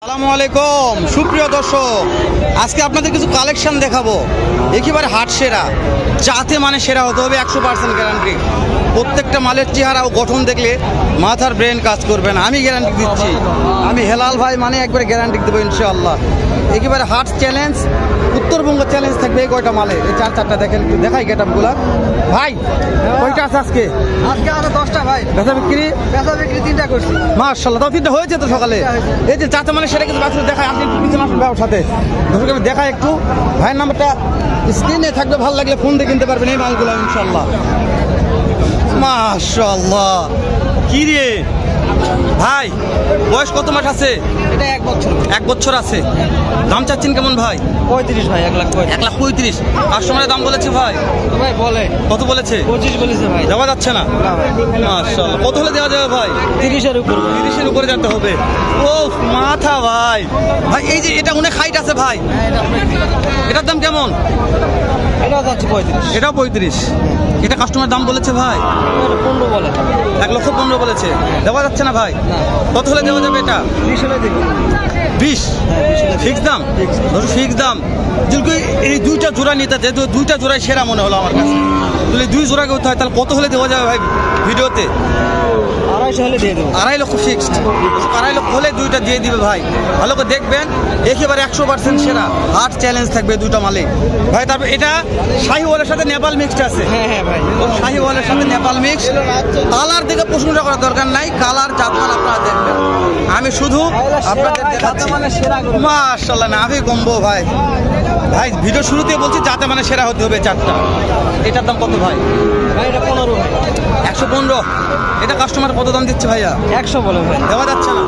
আসসালামু আলাইকুম সুপ্রিয় দর্শক, আজকে আপনাদের কিছু কালেকশন দেখাবো। একেবারে হাট সেরা, যাতে মানে সেরা হতে হবে 100% গ্যারান্টি। প্রত্যেকটা মালের চেহারা ও গঠন দেখলে মাথার ব্রেন কাজ করবে না, আমি গ্যারান্টি দিচ্ছি। আমি হেলাল ভাই মানে একবারে গ্যারান্টি দেবো ইনশাআল্লাহ। একেবারে হাট চ্যালেঞ্জ, উত্তরবঙ্গ চ্যালেঞ্জ থাকবে এই কয়টা মালে। এই চারটা দেখেন, দেখাই গেটআপগুলা। ভাই কয়টা আছে আজকে? আজকে আরো 10টা ভাই। বেচা বিক্রি 3টা করছি। মাশাআল্লাহ, তাও 3টা হয়েছে তো সকালে। এই যে চাচা মানে সেটা কিন্তু বাছুর দেখায়, আপনি একটু পিছনে আসুন ভাইয়ের সাথে। দর্শক আমি দেখাই একটু, ভাইয়ের নাম্বারটা স্ক্রিনে থাকবে, ভালো লাগলে ফোন দিয়ে কিনতে পারবেন এই মালগুলো ইনশাআল্লাহ। মাশাআল্লাহ, কি রে ভাই, বয়স কত মাস আছে? এটা 1 বছর। 1 বছর আছে। দাম চাচ্ছেন কেমন ভাই? 35 ভাই, 1,35,000। 1,35,000 কাস্টমারের দাম বলেছে ভাই? ভাই বলে কত বলেছে? 25 বলেছে ভাই। দেওয়া যাচ্ছে না? না ভাই। মাশাআল্লাহ, কত হলে দেওয়া যাবে ভাই? 30 এর উপর। 30 এর উপরে যেতে হবে। ও মাথা ভাই, ভাই এই যে এটা অনেক হাইট আছে ভাই, এটার দাম কেমন? এটা যাচ্ছে 35। এটাও 35। এটা কাস্টমার দাম বলেছে ভাই? 15 বলে। 1,15,000 বলেছে। দেওয়া যাচ্ছে না ভাই? কত হলে দেওয়া যাবে এটা? 20 হলে দেব। 20 ফিক্স দাম? ফিক্স দাম। যদি এই দুইটা জোড়া নিতে, যেহেতু দুইটা জোড়াই সেরা মনে হলো আমার কাছে, যদি 2 জোড়া করতে হয় তাহলে কত হলে দেওয়া যাবে ভাই ভিডিওতে? 250 হলে দিয়ে দেবো। 2.5 লক্ষ ফিক্সড। 2.5 লক্ষ হলে দুইটা দিয়ে দিবে ভাই। ভালো করে দেখবেন, একেবারে 100% সেরা। হাট চ্যালেঞ্জ থাকবে দুটো মালে ভাই। তারপর এটা শাহিওয়ালের সাথে নেপাল মিক্সড আছে। হ্যাঁ ভাই, শাহিওয়ালের সাথে নেপাল মিক্স। কালার দেখে প্রশ্নটা করার দরকার নাই, কালার জাতমান আপনারা দেখবেন, আমি শুধু আপনাদের দেখাচ্ছি। মাশাআল্লাহ, নাভি কম্বো ভাই। ভাই ভিডিও শুরুতে বলছি যাতে মানে সেরা হতে হবে 4টা। এটার দাম কত ভাই? ভাই এটা 15 ভাই। 115। এটা কাস্টমার কত দাম দিচ্ছে ভাইয়া? 100 বলে ভাই। দেওয়া যাচ্ছে না?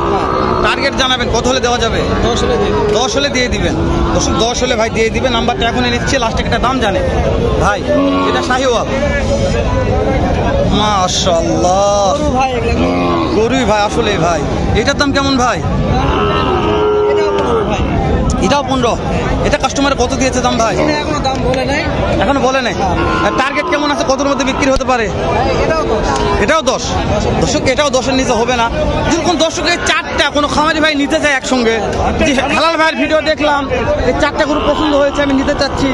টার্গেট জানাবেন, কত হলে দেওয়া যাবে? 10 হলে দিয়ে দেব। 10 হলে দিয়ে দিবেন। 10 হলে ভাই দিয়ে দিবেন। নাম্বারটা এখনই নিচ্ছে, লাস্টে একটা দাম জানে ভাই। এটা শাহিওয়াল। মাশাআল্লাহ, গরু ভাই, গরুই ভাই আসলে ভাই। এটার দাম কেমন ভাই? এটাও 15 ভাই। এটাও 15। এটা কাস্টমার কত দিয়েছে দাম ভাই? এটা এখনো দাম বলে নাই। এখনো বলে নাই। টার্গেট কেমন আছে, কতর মধ্যে বিক্রি হতে পারে? এটাও 10। এটাও 10। দর্শক এটাও 10-এর নিচে হবে না। যখন দর্শকের 4টা কোনো খামারি ভাই নিতে চায় একসঙ্গে, হেলাল ভাইয়ের ভিডিও দেখলাম, এই 4টা গরু পছন্দ হয়েছে, আমি নিতে চাচ্ছি,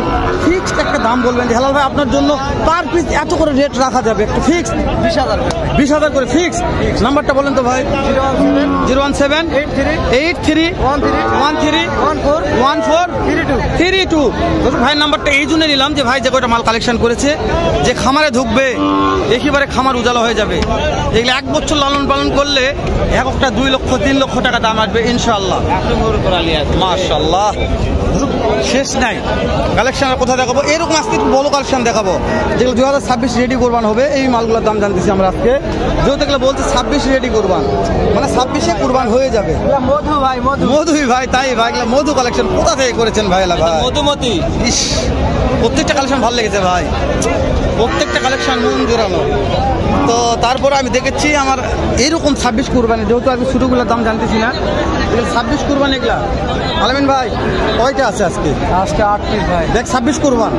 ফিক্সড একটা দাম বলবেন যে হেলাল ভাই আপনার জন্য পার পিস এত করে রেট রাখা যাবে, একটু ফিক্সড 20,000। 20,000 করে ফিক্সড। নাম্বারটা বলেন তো ভাই। 017 83 13 14 32। ভাইয়ের নাম্বারটা এই জন্য নিলাম যে ভাই যে কয়টা মাল কালেকশন করেছে, যে খামারে ঢুকবে একেবারে খামার উজালা হয়ে যাবে। এগুলো 1 বছর লালন পালন করলে একটা 2 লক্ষ 3 লক্ষ টাকা দাম আসবে ইনশাআল্লাহ। মাশাআল্লাহ, শেষ নাই কালেকশনের কথা দেখাবো। এরকম আজকে একটু বড় কালেকশন দেখাবো, যেগুলো 2026 রেডি করবান হবে। এই মালগুলোর দাম জানতেছি আমরা আজকে। যেহেতু এগুলো বলছে 26 রেডি করবান, মানে 26-এ কুরবান হয়ে যাবে। মধু ভাই, মধুই ভাই, তাই ভাই এগুলো মধু কালেকশন কোথা থেকে করেছেন ভাই? ভাই মধুমতি। ইস, প্রত্যেকটা কালেকশন ভালো লেগেছে ভাই, প্রত্যেকটা কালেকশন মন জোরানো। তো তারপরে আমি দেখেছি আমার এইরকম 26 কুরবানি, যেহেতু আমি ছোটোগুলোর দাম জানতেছি না, 26 কুরবানি এগুলা। আলামিন ভাই কয়টা আছে আজকে? আজকে 8 পিস ভাই। দেখ 26 কুরবান,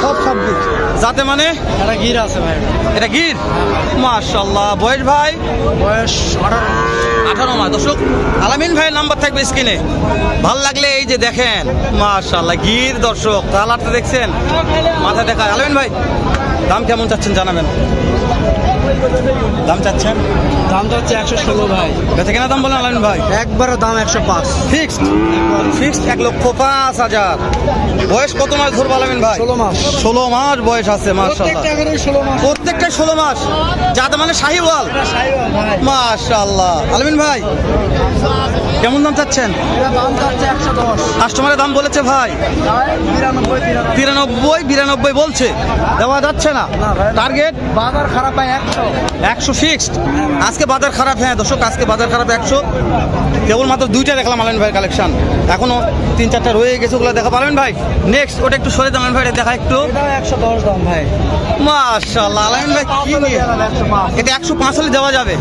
সব 26 যাতে মানে এটা গির আছে ভাই। এটা গির। মাশাআল্লাহ, বয়স ভাই? বয়স 18 মাস। দর্শক আলামিন ভাইয়ের নাম্বার থাকবে স্ক্রিনে, ভাল লাগলে এই যে দেখেন মাশাআল্লাহ গির। দর্শক কালারটা দেখছেন, মাথা দেখায়। আলামিন ভাই দাম কেমন চাচ্ছেন জানাবেন? দাম চাচ্ছেন? দাম তো হচ্ছে 116 ভাই। বেচা কেনা দাম বলেন আলামিন ভাই? একবারও দাম 105। ফিক্সড 1,05,000। বয়স কত মাস ধরবো আলামিন ভাই? 16 মাস। 16 মাস বয়স আছে মাশাআল্লাহ। প্রত্যেকটাই 16 মাস, যাতে মানে শাহিওয়াল। মাশাআল্লাহ। আলামিন ভাই কেমন দাম চাচ্ছেন? দাম যাচ্ছে 110। কাস্টমারের দাম বলেছে ভাই 93 বলছে, দেওয়া যাচ্ছে না? টার্গেট বাজার খারাপ ভাই 100 ফিক্সড। আজকে বাজার খারাপ, হ্যাঁ দর্শক আজকে বাজার খারাপ 100। কেবলমাত্র 2টা দেখলাম আলামিন ভাই কালেকশন, এখনো 3-4টা রয়ে গেছে, ওগুলো দেখা পারবেন ভাই। নেক্সট ওটা একটু সরে দাম ভাই, দেখা একটু। 110 দাম ভাই। মাশাআল্লাহ আলামিন ভাই কি নিয়ে? এটা 105 হলে দেওয়া যাবে।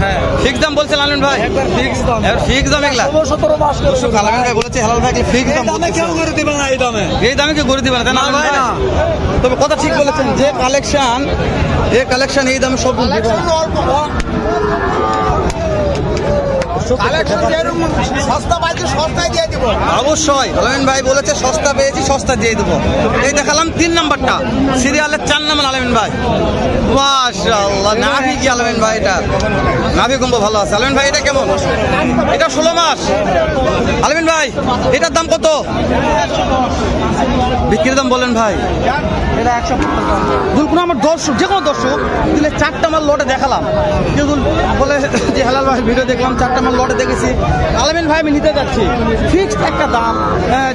ফিক্স দাম বলছেন আলামিন ভাই? একবার ফিক্স দাম। ফিক্স দাম এগুলা 17 মাস করে। আলামিন ভাই বলেছে হেলাল ভাই ফিক্স দাম বলতেছে। কেউ করে দিবে না এই দামে। এই দামে কি করে দিবে না? না ভাই না, তবে কথা ঠিক বলেছেন, যে কালেকশন এই দামে সব দর্শক সস্তা পাইতে সস্তায় দিয়ে দিব। অবশ্যই আলামিন ভাই বলেছে সস্তা পেয়েছি সস্তা দিয়ে দেবো। এই দেখালাম 3 নাম্বারটা, সিরিয়ালের 4 নাম্বার আলামিন ভাই। মাশাআল্লাহ, নাভি কি আলামিন ভাই, এটা নাভি কম্ব ভালো আছে। আলামিন ভাই এটা কেমন? এটা 16 মাস। আলামিন ভাই এটার দাম কত? বিক্রির দাম বলেন ভাই। এটা 150 দাম। দুলকুনা আমার দর্শক, যে কোনো দর্শক দিলে 4টা মাল লটে দেখালাম, কেউ বলে যে হেলাল ভাই ভিডিও দেখলাম 4টা মাল লটে দেখেছি, আলামিন ভাই আমি নিতে যাচ্ছি, ফিক্সড একটা দাম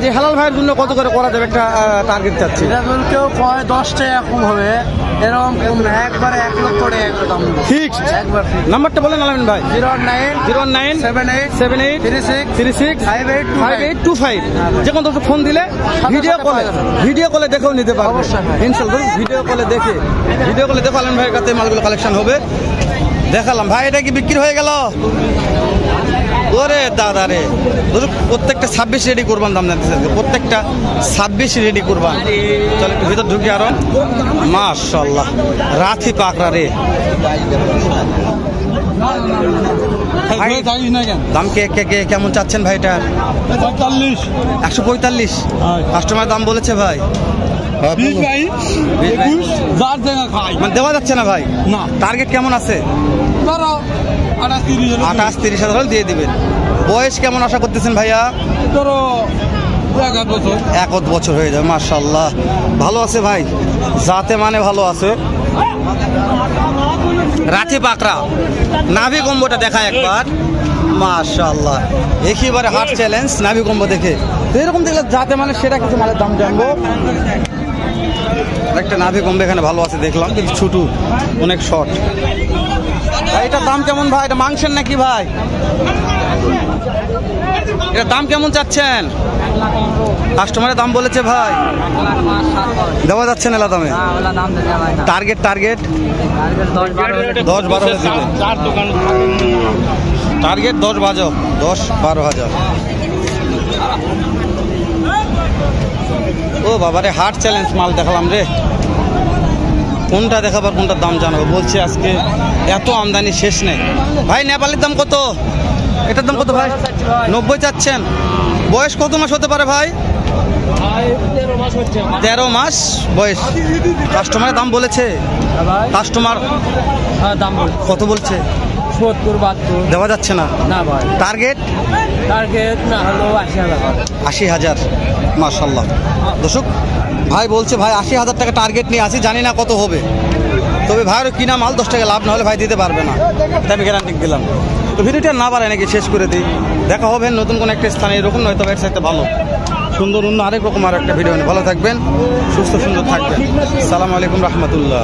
যে হেলাল ভাইয়ের জন্য কত করে করা যাবে একটা টার্গেট চাচ্ছি। এটা যদি কেউ কয় 10 টাকা কম হবে, এরকম কম না, একবারে 1 লক্ষ টাকা করে দাম দেবো। ফিক্সড একবার নাম্বারটা বলেন আলামিন ভাই। 09 78 78 36 5825। যে কোনো দর্শক ফোন দিলে ভিডিও কলে দেখেও নিতে পারবে। অবশ্যই ভাই। ইনশাআল্লাহ ভিডিও কলে দেখে আলামিন ভাইয়ের কাছে মালগুলো কালেকশন হবে। দেখালাম ভাই, এটা কি বিক্রি হয়ে গেল? ওরে দাদা রে, প্রত্যেকটা 26 রেডি করবান দাম জানতেছে, প্রত্যেকটা 26 রেডি করবান। চল একটু ভিতর ঢুকি আরো। মাশাআল্লাহ, রাথি পাকড়া রে। দাম কেমন চাচ্ছেন ভাই এটা? 145। কাস্টমার দাম বলেছে ভাই। মানে দেওয়া যাচ্ছে না ভাই? না। টার্গেট কেমন আছে? 28-30 হাজার দিয়ে দিবেন। বয়স কেমন আশা করতেছেন ভাইয়া? 1 বছর হয়ে যাবে। মাশাআল্লাহ, ভালো আছে ভাই, জাতে মানে ভালো আছে। রাথি পাকড়া, নাভি কম্বোটা দেখায় একবার। মাশাআল্লাহ, একেবারে হার্ট চ্যালেঞ্জ নাভি কম্বো দেখে। তো এরকম দেখলে যাতে মানে সেটা কিছু মালের দাম জানবো। একটা নাভি কম্বো এখানে ভালো আছে দেখলাম, কিন্তু ছোট, অনেক শর্ট। এটার দাম কেমন ভাই? এটা মাংসের নাকি ভাই? এটার দাম কেমন চাচ্ছেন? কাস্টমারের দাম বলেছে ভাই, দেওয়া যাচ্ছে না দামে। টার্গেট 10-12 হলে দিবেন। টার্গেট 10-12 হাজার। ও বাবারে, হার্ট চ্যালেঞ্জ মাল দেখালাম রে। কোনটা দেখাবার কোনটার দাম জানাবো বলছি, আজকে এত আমদানি শেষ নেই ভাই। নেপালের দাম কত? এটার দাম কত ভাই? 90 চাচ্ছেন। বয়স কত মাস হতে পারে ভাই? 13 মাস বয়স। কাস্টমারের দাম বলেছে? কাস্টমার কত বলছে? 70-72 দেওয়া যাচ্ছে না। না ভাই। টার্গেট না হলো 80,000। মাশাআল্লাহ, দর্শক ভাই বলছে ভাই 80,000 টাকা টার্গেট নিয়ে আসি, জানি না কত হবে। তবে ভাইয়েরও কিনা মাল 10 টাকা লাভ না হলে ভাই দিতে পারবে না, তাই আমি গ্যারান্টি দিলাম। তো ভিডিওটা না পারে নাকি শেষ করে দিই। দেখা হবে নতুন কোনো একটা স্থানে, এরকম নয়তো এর সাথে ভালো সুন্দর অন্য আরেক রকম আর একটা ভিডিও নিয়ে। ভালো থাকবেন, সুস্থ সুন্দর থাকবেন। আসসালামু আলাইকুম রহমতুল্লাহ।